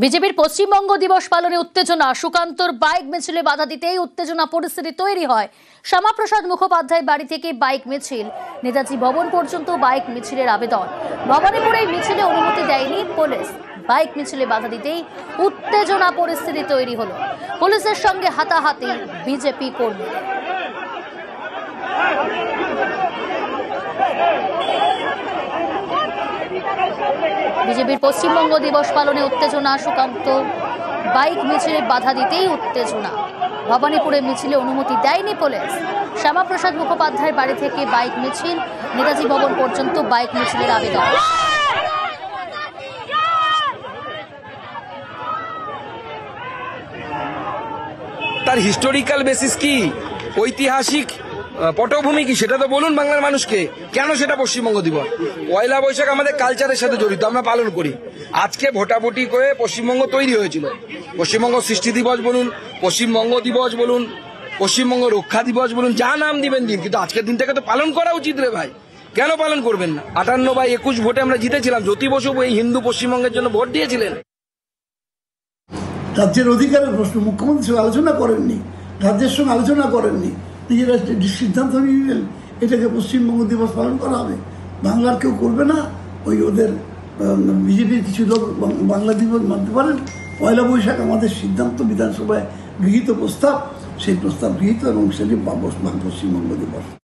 বিজেপির পশ্চিমবঙ্গ দিবস পালনে উত্তেজনা। সুকান্তর বাইক মিছিলে বাধা দিতেই উত্তেজনা পরিস্থিতি তৈরি হয়। শ্যামাপ্রসাদ মুখোপাধ্যায় বাড়ি থেকে বাইক মিছিল নেতাজি ভবন পর্যন্ত বাইক মিছিলের আবেদন। ভবানীপুরে মিছিলে অনুমতি দেয়নি পুলিশ। বাইক মিছিলে বাধা দিতেই উত্তেজনা পরিস্থিতি তৈরি হলো। পুলিশের সঙ্গে হাতাহাতি বিজেপি কর্মীদের। বিজেপির পশ্চিমবঙ্গ দিবস পালনে উত্তেজনা। সুকান্ত বাইক মিছিলে বাধা দিতেই উত্তেজনা। ভবানীপুরে মিছিলে অনুমতি দেয়নি পুলিশ। শ্যামাপ্রসাদ মুখোপাধ্যায়ের বাড়ি থেকে বাইক মিছিল নেতাজি ভবন পর্যন্ত বাইক মিছিলের আবেদন। তার হিস্টোরিক্যাল বেসিস কি, ঐতিহাসিক পটভূমি কি, সেটা তো বলুন বাংলার মানুষকে। কেন সেটা পশ্চিমবঙ্গ দিবস? পয়লা বৈশাখ আমাদের কালচারের সাথে জড়িত, আমরা পালন করি। আজকে ভোটাভুটি করে পশ্চিমবঙ্গ তৈরি হয়েছিল। পশ্চিমবঙ্গ সৃষ্টি দিবস বলুন, পশ্চিমবঙ্গ দিবস বলুন, পশ্চিমবঙ্গ রক্ষা দিবস বলুন, যা নাম দিবেন দিন, কিন্তু আজকের দিনটাকে তো পালন করা উচিত রে ভাই। কেন পালন করবেন না? 58/21 ভোটে আমরা জিতেছিলাম। জ্যোতি বসু এই হিন্দু পশ্চিমবঙ্গের জন্য ভোট দিয়েছিলেন। রাজ্যের অধিকারের প্রশ্ন মুখ্যমন্ত্রী সঙ্গে আলোচনা করেননি, রাজ্যের সঙ্গে আলোচনা করেননি, নিজেরা সিদ্ধান্ত নিয়ে নিলেন এটাকে পশ্চিমবঙ্গ দিবস পালন করা হবে। বাংলার কেউ করবে না। ওই ওদের বিজেপির কিছু লোক বাংলা দিবস মানতে পারেন। পয়লা বৈশাখ আমাদের সিদ্ধান্ত, বিধানসভায় গৃহীত প্রস্তাব, সেই প্রস্তাব গৃহীত এবং সেটি পশ্চিমবঙ্গ দিবস।